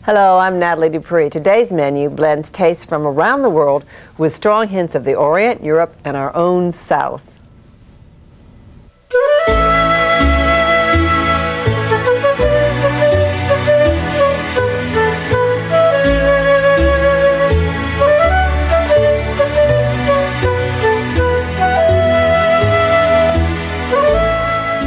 Hello, I'm Nathalie Dupree. Today's menu blends tastes from around the world with strong hints of the Orient, Europe, and our own South.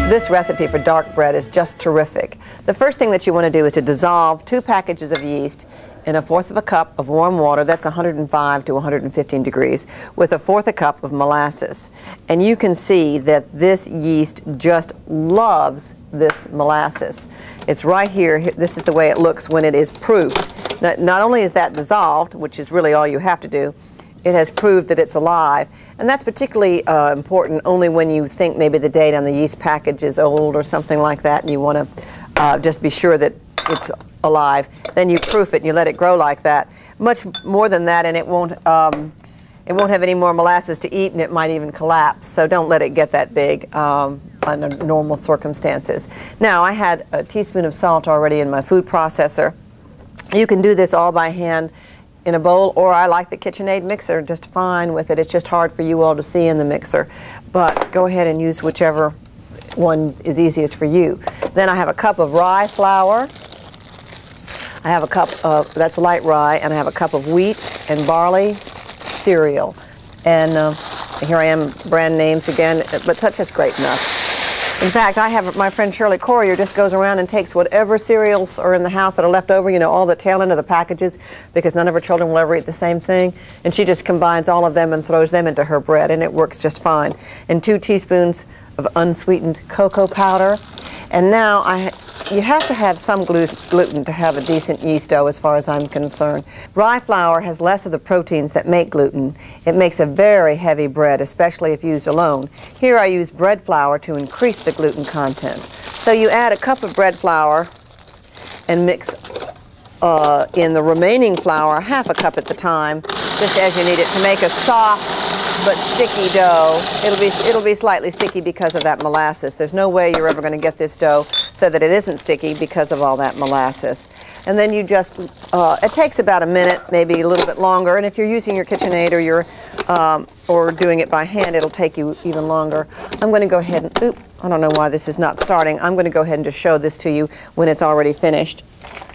This recipe for dark bread is just terrific. The first thing that you want to do is to dissolve 2 packages of yeast in 1/4 of a cup of warm water, that's 105 to 115 degrees, with 1/4 cup of molasses. And you can see that this yeast just loves this molasses. It's right here. This is the way it looks when it is proofed. Not only is that dissolved, which is really all you have to do, it has proved that it's alive. And that's particularly important only when you think maybe the date on the yeast package is old or something like that, and you want to just be sure that it's alive. Then you proof it and you let it grow like that. Much more than that, and it won't have any more molasses to eat, and it might even collapse. So don't let it get that big under normal circumstances. Now, I had a teaspoon of salt already in my food processor. You can do this all by hand in a bowl, or I like the KitchenAid mixer just fine with it. It's just hard for you all to see in the mixer, but go ahead and use whichever one is easiest for you. Then I have a cup of rye flour. I have a cup of, that's light rye, and I have a cup of wheat and barley cereal. And here I am, brand names again, but such as great enough. In fact, I have my friend Shirley Corrier just goes around and takes whatever cereals are in the house that are left over, you know, all the tail end of the packages, because none of her children will ever eat the same thing, and she just combines all of them and throws them into her bread, and it works just fine. And 2 teaspoons of unsweetened cocoa powder. And now you have to have some gluten to have a decent yeast dough as far as I'm concerned. Rye flour has less of the proteins that make gluten. It makes a very heavy bread, especially if used alone. Here I use bread flour to increase the gluten content. So you add a cup of bread flour and mix in the remaining flour, 1/2 cup at the time, just as you need it to make a soft but sticky dough. It'll be slightly sticky because of that molasses. There's no way you're ever going to get this dough so that it isn't sticky because of all that molasses. And then you just, it takes about a minute, maybe a little bit longer, and if you're using your KitchenAid or your, or doing it by hand, it'll take you even longer. I'm going to go ahead and, I don't know why this is not starting. I'm going to go ahead and just show this to you when it's already finished.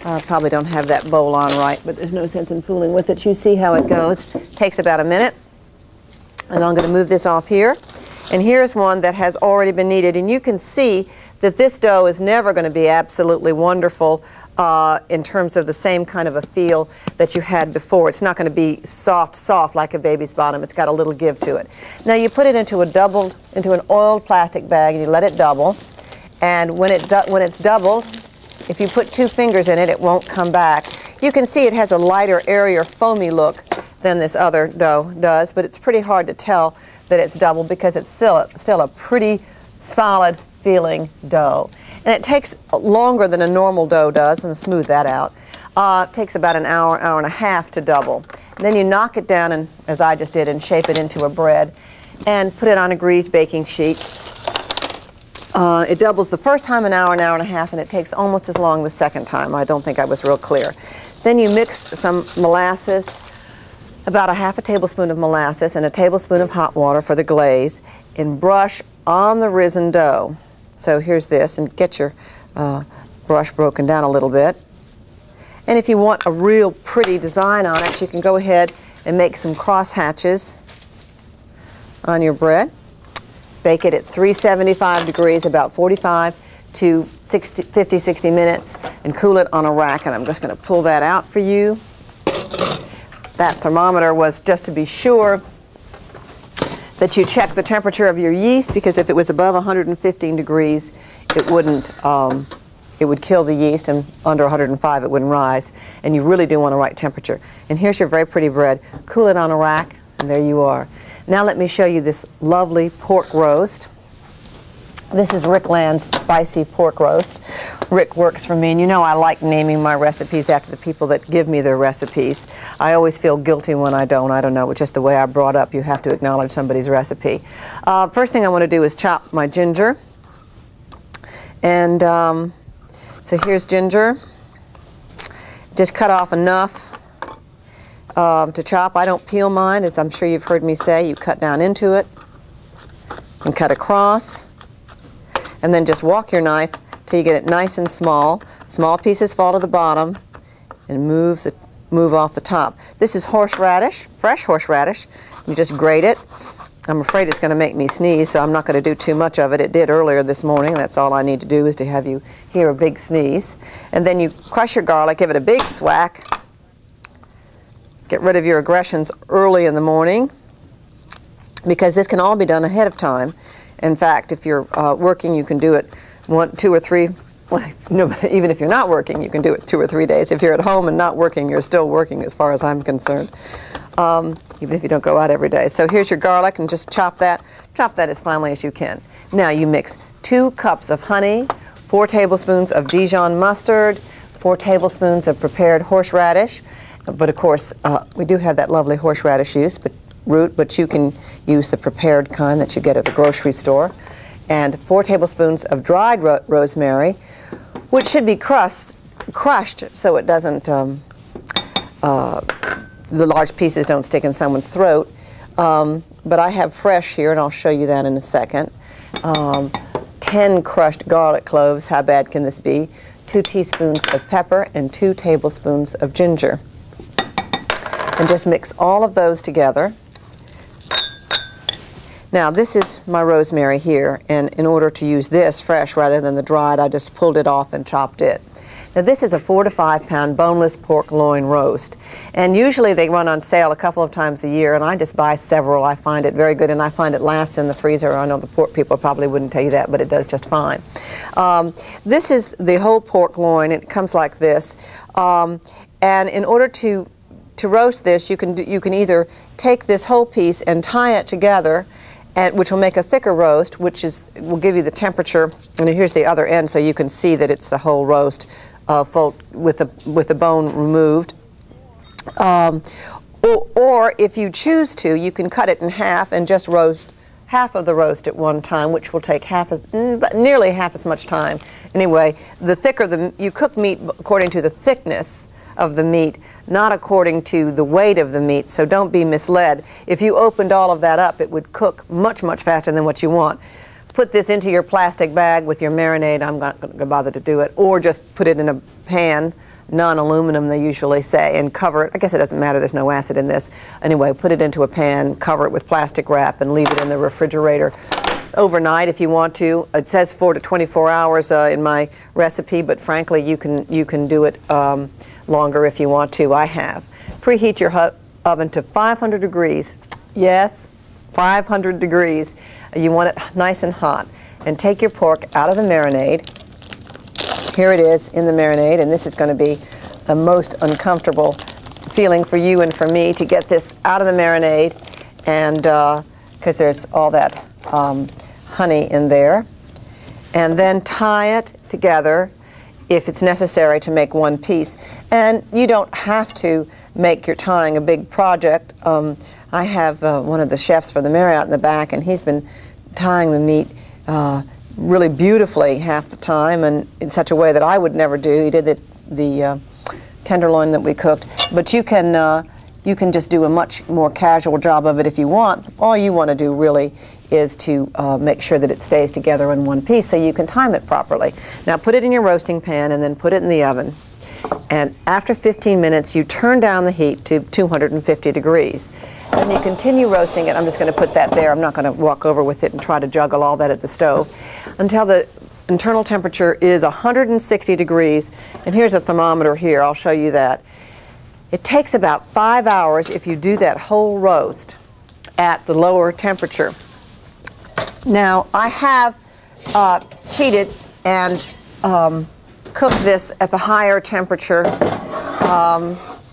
I probably don't have that bowl on right, but there's no sense in fooling with it. You see how it goes. Takes about a minute. And I'm going to move this off here. And here's one that has already been kneaded. And you can see that this dough is never going to be absolutely wonderful in terms of the same kind of a feel that you had before. It's not going to be soft like a baby's bottom. It's got a little give to it. Now you put it into an oiled plastic bag, and you let it double. And when it's doubled, if you put 2 fingers in it, it won't come back. You can see it has a lighter, airier, foamy look than this other dough does, but it's pretty hard to tell that it's doubled because it's still a pretty solid feeling dough. And it takes longer than a normal dough does, and to smooth that out. It takes about an hour, hour and a half to double. And then you knock it down, and as I just did, and shape it into a bread and put it on a greased baking sheet. It doubles the first time an hour and a half, and it takes almost as long the second time. I don't think I was real clear. Then you mix some molasses, about 1/2 tablespoon of molasses and a tablespoon of hot water for the glaze, and brush on the risen dough. So here's this, and get your brush broken down a little bit. And if you want a real pretty design on it, you can go ahead and make some cross hatches on your bread. Bake it at 375 degrees, about 45 to 50, 60 minutes, and cool it on a rack. And I'm just going to pull that out for you. That thermometer was just to be sure that you check the temperature of your yeast, because if it was above 115 degrees, it wouldn't, it would kill the yeast, and under 105 it wouldn't rise. And you really do want a right temperature. And here's your very pretty bread. Cool it on a rack, and there you are. Now let me show you this lovely pork roast. This is Rick Land's spicy pork roast. Rick works for me, and you know I like naming my recipes after the people that give me their recipes. I always feel guilty when I don't. I don't know, it's just the way I brought up. You have to acknowledge somebody's recipe. First thing I want to do is chop my ginger. And so here's ginger. Just cut off enough to chop. I don't peel mine, as I'm sure you've heard me say. You cut down into it and cut across, and then just walk your knife till you get it nice and small. Small pieces fall to the bottom, and move off the top. This is horseradish, fresh horseradish. You just grate it. I'm afraid it's going to make me sneeze, so I'm not going to do too much of it. It did earlier this morning. That's all I need to do is to have you hear a big sneeze. And then you crush your garlic, give it a big swack. Get rid of your aggressions early in the morning, because this can all be done ahead of time. In fact, if you're working, you can do it 1, 2, or 3. Well, no, even if you're not working, you can do it 2 or 3 days. If you're at home and not working, you're still working as far as I'm concerned, even if you don't go out every day. So here's your garlic, and just chop that as finely as you can. Now you mix 2 cups of honey, 4 tablespoons of Dijon mustard, 4 tablespoons of prepared horseradish. But of course, we do have that lovely horseradish root, but you can use the prepared kind that you get at the grocery store. And 4 tablespoons of dried rosemary, which should be crushed so it doesn't, the large pieces don't stick in someone's throat. But I have fresh here, and I'll show you that in a second. 10 crushed garlic cloves, how bad can this be? 2 teaspoons of pepper and 2 tablespoons of ginger. And just mix all of those together. Now this is my rosemary here, and in order to use this fresh rather than the dried, I just pulled it off and chopped it. Now this is a 4 to 5 pound boneless pork loin roast, and usually they run on sale a couple of times a year, and I just buy several. I find it very good, and I find it lasts in the freezer. I know the pork people probably wouldn't tell you that, but it does just fine. This is the whole pork loin. It comes like this, and in order to roast this, you can either take this whole piece and tie it together, which will make a thicker roast, which will give you the temperature. And here's the other end, so you can see that it's the whole roast, with the bone removed. Or if you choose to, you can cut it in half and just roast half of the roast at one time, which will take nearly half as much time. Anyway, the thicker you cook meat according to the thickness of the meat, not according to the weight of the meat, so don't be misled. If you opened all of that up, it would cook much, much faster than what you want. Put this into your plastic bag with your marinade. I'm not going to bother to do it. Or just put it in a pan, non-aluminum they usually say, and cover it. I guess it doesn't matter, there's no acid in this. Anyway, put it into a pan, cover it with plastic wrap, and leave it in the refrigerator overnight if you want to. It says 4 to 24 hours in my recipe, but frankly you can do it longer if you want to. I have. Preheat your oven to 500 degrees. Yes, 500 degrees. You want it nice and hot. And take your pork out of the marinade. Here it is in the marinade, and this is going to be a most uncomfortable feeling for you and for me to get this out of the marinade, and because there's all that honey in there. And then tie it together if it's necessary to make one piece. And you don't have to make your tying a big project. I have one of the chefs for the Marriott in the back, and he's been tying the meat really beautifully half the time, and in such a way that I would never do. He did the tenderloin that we cooked. But you can just do a much more casual job of it if you want. All you want to do really is to make sure that it stays together in one piece so you can time it properly. Now put it in your roasting pan and then put it in the oven. And after 15 minutes, you turn down the heat to 250 degrees. Then you continue roasting it. I'm just going to put that there. I'm not going to walk over with it and try to juggle all that at the stove until the internal temperature is 160 degrees. And here's a thermometer here. I'll show you that. It takes about 5 hours if you do that whole roast at the lower temperature. Now, I have cheated and cooked this at the higher temperature,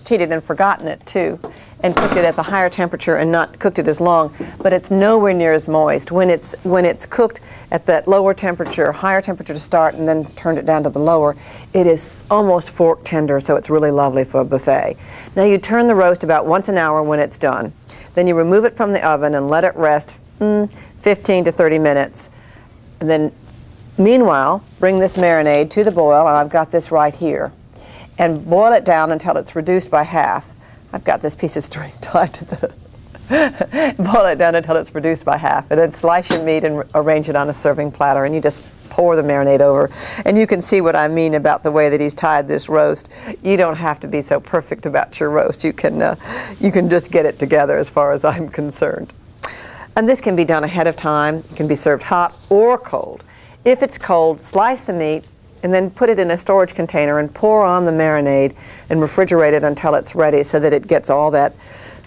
cheated and forgotten it too, and cooked it at the higher temperature and not cooked it as long, but it's nowhere near as moist. When it's cooked at that lower temperature, higher temperature to start, and then turned it down to the lower, it is almost fork tender, so it's really lovely for a buffet. Now you turn the roast about once an hour when it's done. Then you remove it from the oven and let it rest 15 to 30 minutes. And then meanwhile, bring this marinade to the boil, and I've got this right here. and boil it down until it's reduced by half. I've got this piece of string tied to the boil it down until it's reduced by half, and then slice your meat and arrange it on a serving platter, and you just pour the marinade over. And you can see what I mean about the way that he's tied this roast. You don't have to be so perfect about your roast. You can just get it together as far as I'm concerned. And this can be done ahead of time. It can be served hot or cold. If it's cold, slice the meat and then put it in a storage container and pour on the marinade and refrigerate it until it's ready so that it gets all that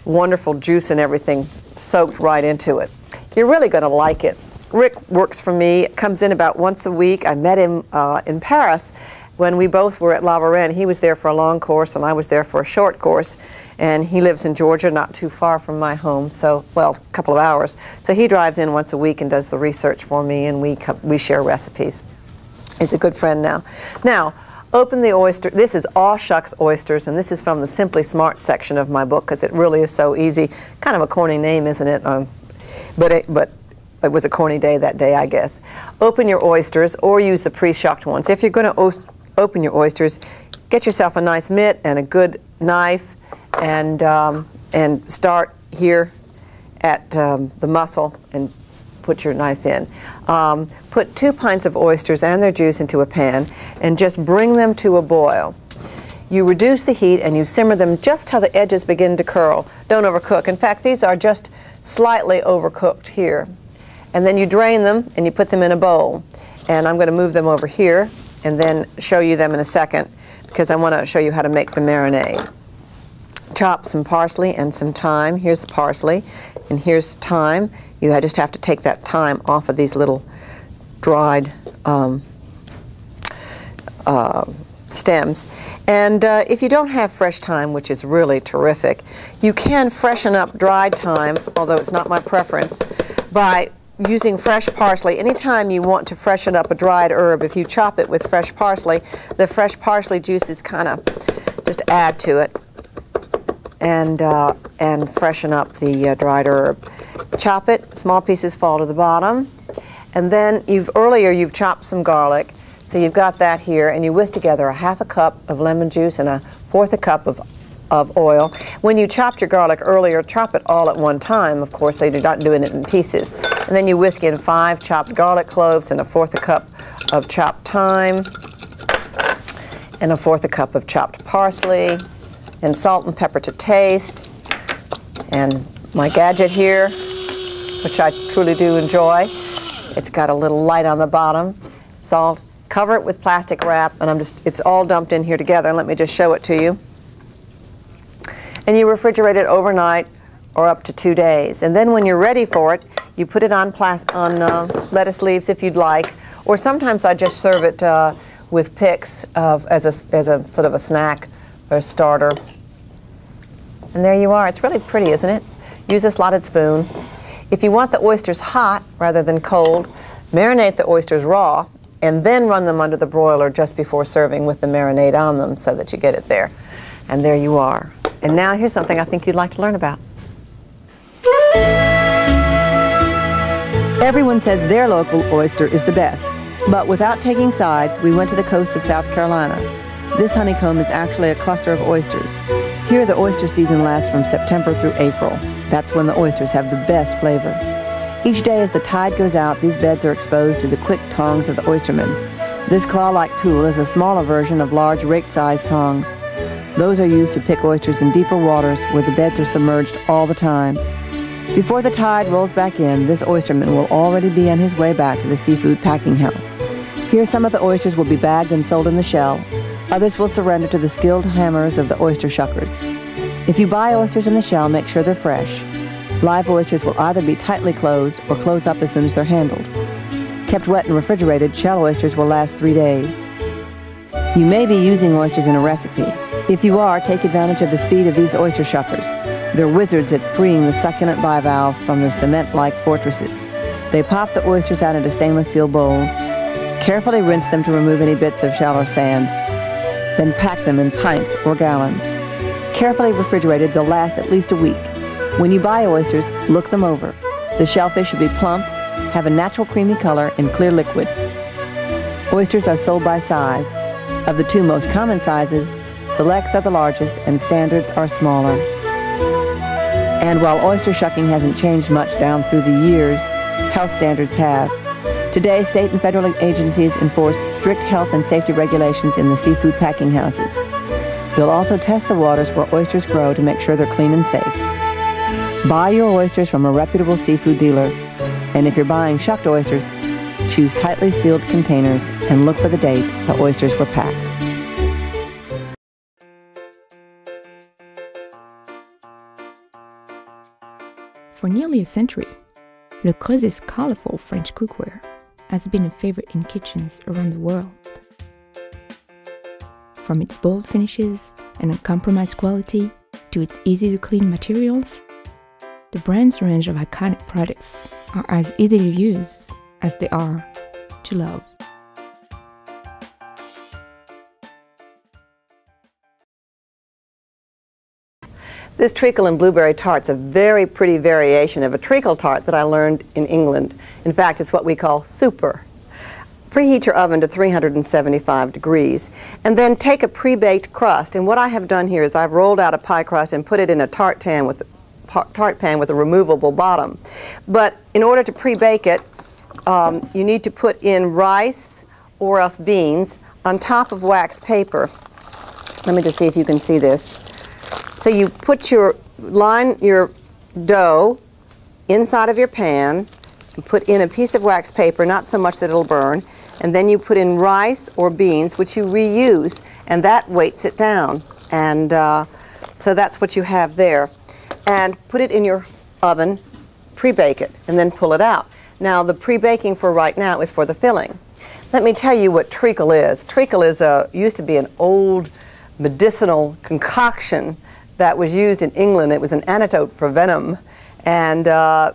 wonderful juice and everything soaked right into it. You're really going to like it. Rick works for me, comes in about once a week. I met him in Paris when we both were at La Varenne. He was there for a long course and I was there for a short course. And he lives in Georgia, not too far from my home, so, well, a couple of hours. So he drives in once a week and does the research for me, and we share recipes. He's a good friend now. Now, open the oyster. This is Aw Shucks Oysters, and this is from the Simply Smart section of my book because it really is so easy. Kind of a corny name, isn't it? But it was a corny day that day, I guess. Open your oysters or use the pre-shucked ones. If you're going to open your oysters, get yourself a nice mitt and a good knife, and start here at the mussel and put your knife in. Put 2 pints of oysters and their juice into a pan and just bring them to a boil. You reduce the heat and you simmer them just till the edges begin to curl. Don't overcook. In fact, these are just slightly overcooked here. And then you drain them and you put them in a bowl. And I'm going to move them over here and then show you them in a second because I want to show you how to make the marinade. Chop some parsley and some thyme. Here's the parsley, and here's thyme. You just have to take that thyme off of these little dried stems. And if you don't have fresh thyme, which is really terrific, you can freshen up dried thyme, although it's not my preference, by using fresh parsley. Anytime you want to freshen up a dried herb, if you chop it with fresh parsley, the fresh parsley juices kind of just add to it and freshen up the dried herb. Chop it, small pieces fall to the bottom, and then earlier you've chopped some garlic, so you've got that here, and you whisk together a half a cup of lemon juice and a fourth a cup of oil. When you chopped your garlic earlier, chop it all at one time, of course, so you're not doing it in pieces. And then you whisk in 5 chopped garlic cloves and a fourth a cup of chopped thyme and a fourth a cup of chopped parsley, and salt and pepper to taste, and my gadget here, which I truly do enjoy. It's got a little light on the bottom. Salt. Cover it with plastic wrap, and it's all dumped in here together. And let me just show it to you. And you refrigerate it overnight or up to 2 days. And then when you're ready for it, you put it on lettuce leaves if you'd like, or sometimes I just serve it with picks as a sort of a snack or a starter. And there you are. It's really pretty, isn't it? Use a slotted spoon. If you want the oysters hot rather than cold, marinate the oysters raw and then run them under the broiler just before serving with the marinade on them so that you get it there. And there you are. And now here's something I think you'd like to learn about. Everyone says their local oyster is the best, but without taking sides, we went to the coast of South Carolina. This honeycomb is actually a cluster of oysters. Here the oyster season lasts from September through April. That's when the oysters have the best flavor. Each day as the tide goes out, these beds are exposed to the quick tongs of the oystermen. This claw-like tool is a smaller version of large rake-sized tongs. Those are used to pick oysters in deeper waters where the beds are submerged all the time. Before the tide rolls back in, this oysterman will already be on his way back to the seafood packing house. Here some of the oysters will be bagged and sold in the shell. Others will surrender to the skilled hammers of the oyster shuckers. If you buy oysters in the shell, make sure they're fresh. Live oysters will either be tightly closed or close up as soon as they're handled. Kept wet and refrigerated, shell oysters will last 3 days. You may be using oysters in a recipe. If you are, take advantage of the speed of these oyster shuckers. They're wizards at freeing the succulent bivalves from their cement-like fortresses. They pop the oysters out into stainless steel bowls. Carefully rinse them to remove any bits of shell or sand. Then pack them in pints or gallons. Carefully refrigerated, they'll last at least a week. When you buy oysters, look them over. The shellfish should be plump, have a natural creamy color, and clear liquid. Oysters are sold by size. Of the 2 most common sizes, Selects are the largest and standards are smaller. And while oyster shucking hasn't changed much down through the years, health standards have. Today, state and federal agencies enforce strict health and safety regulations in the seafood packing houses. They'll also test the waters where oysters grow to make sure they're clean and safe. Buy your oysters from a reputable seafood dealer, and if you're buying shucked oysters, choose tightly sealed containers and look for the date the oysters were packed. For nearly a century, LeCreuset's colorful French cookware has been a favorite in kitchens around the world. From its bold finishes and uncompromised quality to its easy-to-clean materials, the brand's range of iconic products are as easy to use as they are to love. This treacle and blueberry tart's a very pretty variation of a treacle tart that I learned in England. In fact, it's what we call super. Preheat your oven to 375 degrees and then take a pre-baked crust. And what I have done here is I've rolled out a pie crust and put it in a tart pan with a removable bottom. But in order to pre-bake it, you need to put in rice or else beans on top of wax paper. Let me just see if you can see this. So you put your dough inside of your pan and put in a piece of wax paper, not so much that it'll burn, and then you put in rice or beans, which you reuse, and that weights it down. And so that's what you have there. And put it in your oven, pre-bake it, and then pull it out. Now the pre-baking for right now is for the filling. Let me tell you what treacle is. Treacle is used to be an old medicinal concoction that was used in England. It was an antidote for venom. And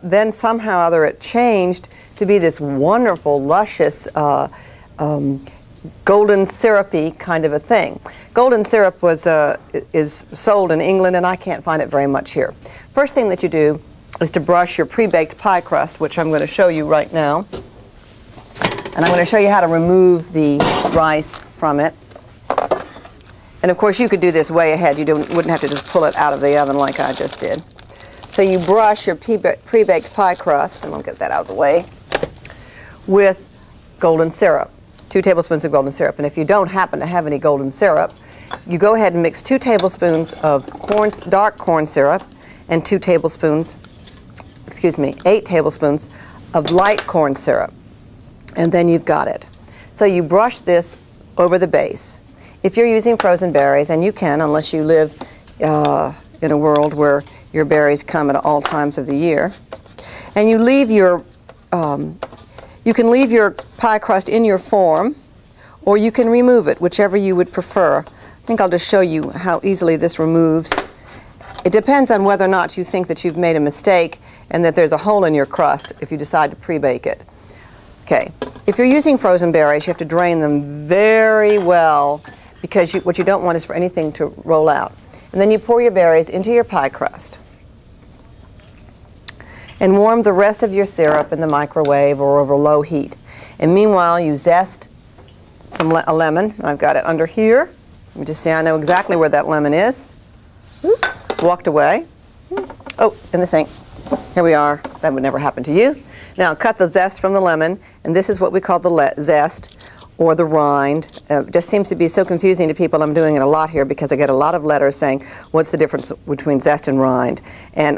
then somehow or other it changed to be this wonderful, luscious, golden syrupy kind of a thing. Golden syrup is sold in England, and I can't find it very much here. First thing that you do is to brush your pre-baked pie crust, which I'm going to show you right now. And I'm going to show you how to remove the rice from it. And of course you could do this way ahead. You wouldn't have to just pull it out of the oven like I just did. So you brush your pre-baked pie crust, and I'll get that out of the way, with golden syrup, 2 tablespoons of golden syrup. And if you don't happen to have any golden syrup, you go ahead and mix 2 tablespoons of dark corn syrup and 8 tablespoons of light corn syrup. And then you've got it. So you brush this over the base. If you're using frozen berries, and you can unless you live in a world where your berries come at all times of the year, and you leave your, you can leave your pie crust in your form, or you can remove it, whichever you would prefer. I think I'll just show you how easily this removes. It depends on whether or not you think that you've made a mistake and that there's a hole in your crust if you decide to pre-bake it. Okay, if you're using frozen berries, you have to drain them very well, because what you don't want is for anything to roll out. And then you pour your berries into your pie crust and warm the rest of your syrup in the microwave or over low heat. And meanwhile, you zest a lemon. I've got it under here. Let me just say I know exactly where that lemon is. Walked away. Oh, in the sink. Here we are. That would never happen to you. Now cut the zest from the lemon, and this is what we call the zest, or the rind. It just seems to be so confusing to people. I'm doing it a lot here because I get a lot of letters saying, what's the difference between zest and rind? And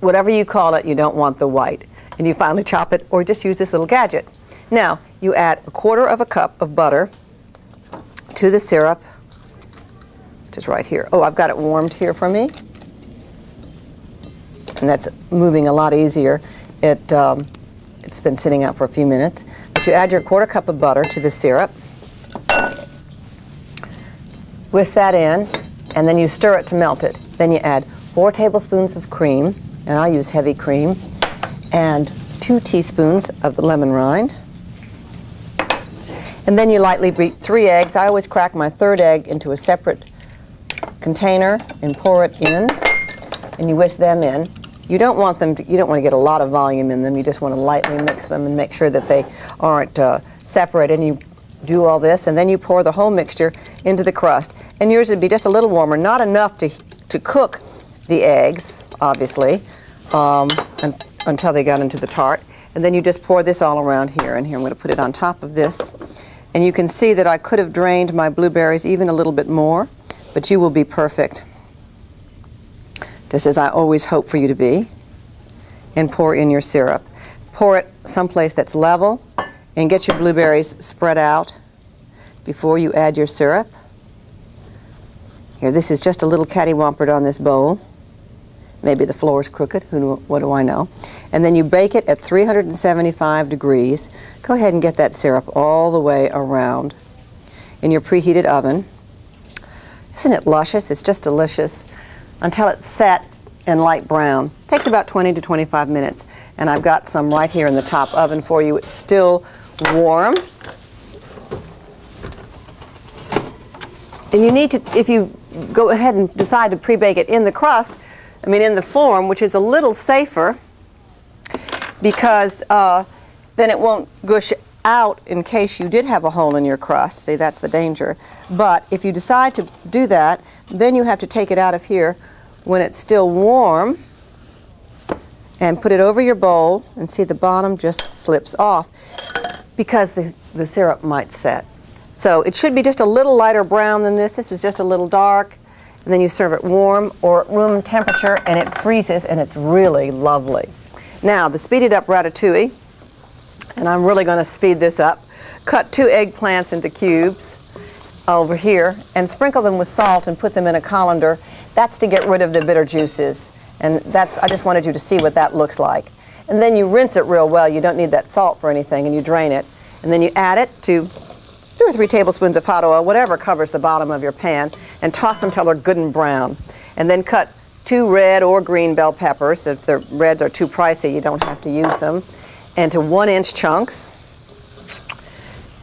whatever you call it, you don't want the white. And you finally chop it, or just use this little gadget. Now, you add 1/4 cup of butter to the syrup, which is right here. Oh, I've got it warmed here for me. And that's moving a lot easier. It's been sitting out for a few minutes. But you add your 1/4 cup of butter to the syrup. Whisk that in, and then you stir it to melt it. Then you add 4 tablespoons of cream, and I use heavy cream, and 2 teaspoons of the lemon rind. And then you lightly beat 3 eggs. I always crack my 3rd egg into a separate container and pour it in, and you whisk them in. You don't want them to, you don't want to get a lot of volume in them. You just want to lightly mix them and make sure that they aren't separated. And you do all this, and then you pour the whole mixture into the crust. And yours would be just a little warmer, not enough to cook the eggs, obviously, until they got into the tart. And then you just pour this all around here, and here I'm going to put it on top of this. And you can see that I could have drained my blueberries even a little bit more, but you will be perfect, just as I always hope for you to be. And pour in your syrup. Pour it someplace that's level, and get your blueberries spread out before you add your syrup. Here, this is just a little catty-wampered on this bowl. Maybe the floor is crooked, what do I know? And then you bake it at 375 degrees. Go ahead and get that syrup all the way around in your preheated oven. Isn't it luscious? It's just delicious until it's set and light brown. It takes about 20 to 25 minutes. And I've got some right here in the top oven for you. It's still warm. And you need to, if you go ahead and decide to pre-bake it in the crust, in the form, which is a little safer, because then it won't gush out in case you did have a hole in your crust. See, that's the danger. But if you decide to do that, then you have to take it out of here when it's still warm and put it over your bowl, and see the bottom just slips off because the syrup might set. So it should be just a little lighter brown than this. This is just a little dark. And then you serve it warm or at room temperature, and it freezes, and it's really lovely. Now, the speeded up ratatouille, and I'm really going to speed this up. Cut 2 eggplants into cubes over here and sprinkle them with salt and put them in a colander. That's to get rid of the bitter juices. And I just wanted you to see what that looks like. And then you rinse it real well. You don't need that salt for anything, and you drain it. And then you add it to 2 or 3 tablespoons of hot oil, whatever covers the bottom of your pan, and toss them till they're good and brown. And then cut 2 red or green bell peppers. If the reds are too pricey, you don't have to use them, into 1-inch chunks.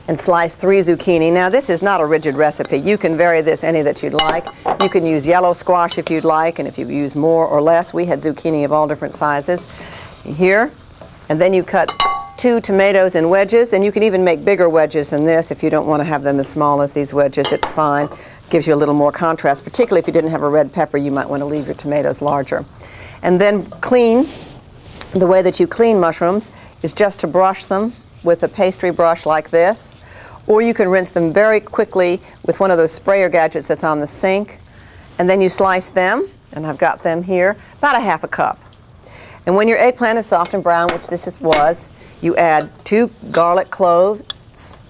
And slice 3 zucchini. Now, this is not a rigid recipe. You can vary this any that you'd like. You can use yellow squash if you'd like, and if you use more or less. We had zucchini of all different sizes here. And then you cut 2 tomatoes in wedges, and you can even make bigger wedges than this if you don't want to have them as small as these wedges. It's fine. Gives you a little more contrast. Particularly if you didn't have a red pepper, you might want to leave your tomatoes larger. And then clean. The way that you clean mushrooms is just to brush them with a pastry brush like this, or you can rinse them very quickly with one of those sprayer gadgets that's on the sink, and then you slice them, and I've got them here, about 1/2 cup. And when your eggplant is soft and brown, which this was, you add 2 garlic cloves.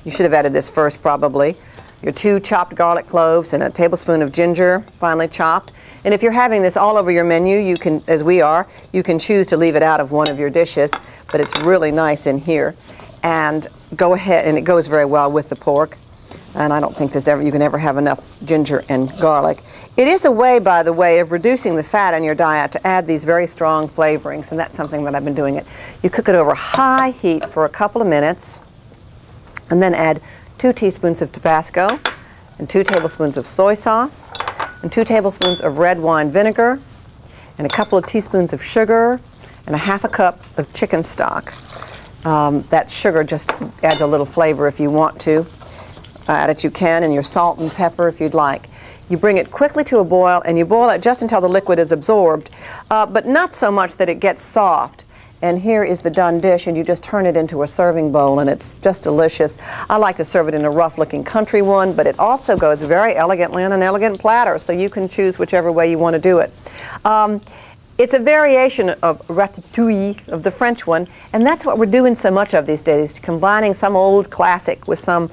You should have added this first probably. Your 2 chopped garlic cloves and a tablespoon of ginger, finely chopped. And if you're having this all over your menu, you can, as we are, you can choose to leave it out of one of your dishes, but it's really nice in here. And go ahead, and it goes very well with the pork. And I don't think you can ever have enough ginger and garlic. It is a way, by the way, of reducing the fat in your diet to add these very strong flavorings, and that's something that I've been doing. You cook it over high heat for a couple of minutes, and then add 2 teaspoons of Tabasco, and 2 tablespoons of soy sauce, and 2 tablespoons of red wine vinegar, and a couple of teaspoons of sugar, and 1/2 cup of chicken stock. That sugar just adds a little flavor if you want to. Add it you can, and your salt and pepper if you'd like. You bring it quickly to a boil, and you boil it just until the liquid is absorbed, but not so much that it gets soft. And here is the done dish, and you just turn it into a serving bowl, and it's just delicious. I like to serve it in a rough-looking country one, but it also goes very elegantly on an elegant platter, so you can choose whichever way you want to do it. It's a variation of ratatouille, of the French one, and that's what we're doing so much of these days, combining some old classic with some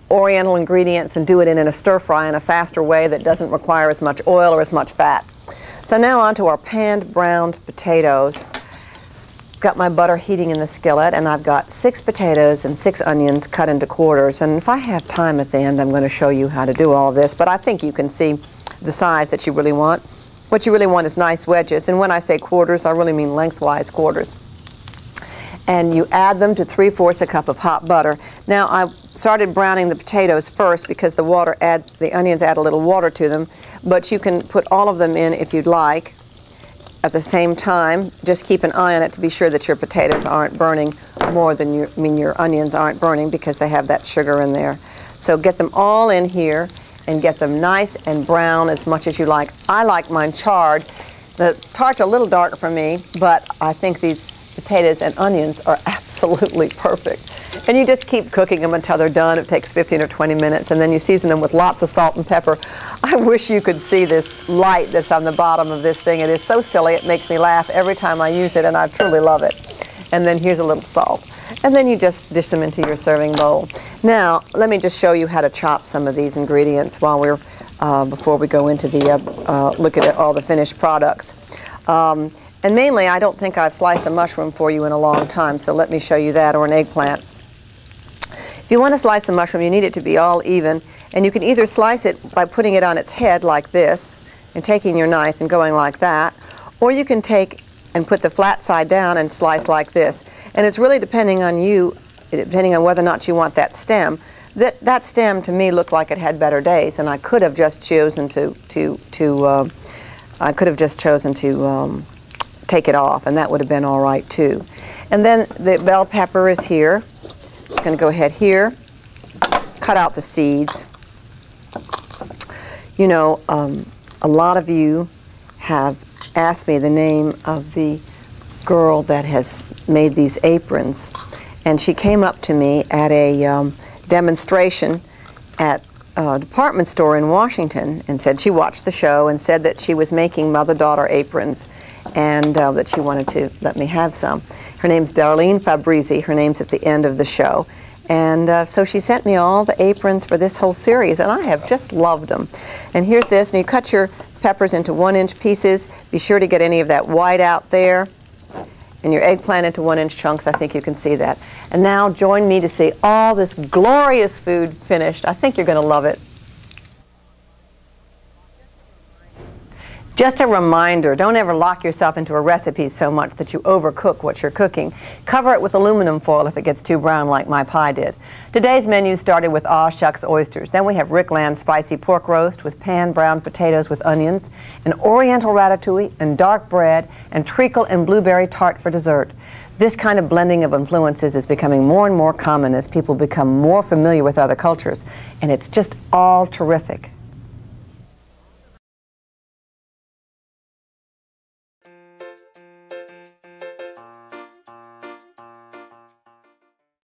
oriental ingredients and do it in a stir-fry in a faster way that doesn't require as much oil or as much fat. So now on to our panned browned potatoes. Got my butter heating in the skillet, and I've got 6 potatoes and 6 onions cut into quarters. And if I have time at the end, I'm going to show you how to do all of this, but I think you can see the size that you really want. What you really want is nice wedges, and when I say quarters, I really mean lengthwise quarters. And you add them to 3/4 a cup of hot butter. Now, I started browning the potatoes first because the onions add a little water to them, but you can put all of them in if you'd like. at the same time, just keep an eye on it to be sure that your potatoes aren't burning more than your onions aren't burning, because they have that sugar in there. So get them all in here and get them nice and brown as much as you like. I like mine charred. The tart's a little dark for me, but I think these potatoes and onions are absolutely perfect. And you just keep cooking them until they're done. It takes 15 or 20 minutes, and then you season them with lots of salt and pepper. I wish you could see this light that's on the bottom of this thing. It is so silly, it makes me laugh every time I use it, and I truly love it. And then here's a little salt. And then you just dish them into your serving bowl. Now, let me just show you how to chop some of these ingredients while we're, before we go into the, look at all the finished products. And mainly, I don't think I've sliced a mushroom for you in a long time, so let me show you that, or an eggplant. If you want to slice a mushroom, you need it to be all even, and you can either slice it by putting it on its head like this, and taking your knife and going like that, or you can take and put the flat side down and slice like this. And it's really depending on you, depending on whether or not you want that stem. That stem to me looked like it had better days, and I could have just chosen to take it off, and that would have been all right too. And then the bell pepper is here. Just going to go ahead here, cut out the seeds. You know, a lot of you have asked me the name of the girl that has made these aprons, and she came up to me at a demonstration at a department store in Washington and said she watched the show and said that she was making mother-daughter aprons, and that she wanted to let me have some. Her name's Darlene Fabrizi. Her name's at the end of the show. And so she sent me all the aprons for this whole series, and I have just loved them. And here's this, and you cut your peppers into 1-inch pieces. Be sure to get any of that white out there. And your eggplant into 1-inch chunks. I think you can see that. And now join me to see all this glorious food finished. I think you're going to love it. Just a reminder, don't ever lock yourself into a recipe so much that you overcook what you're cooking. Cover it with aluminum foil if it gets too brown like my pie did. Today's menu started with aw shucks oysters. Then we have Rick Land's spicy pork roast with pan-browned potatoes with onions, an oriental ratatouille, and dark bread, and treacle and blueberry tart for dessert. This kind of blending of influences is becoming more and more common as people become more familiar with other cultures, and it's just all terrific.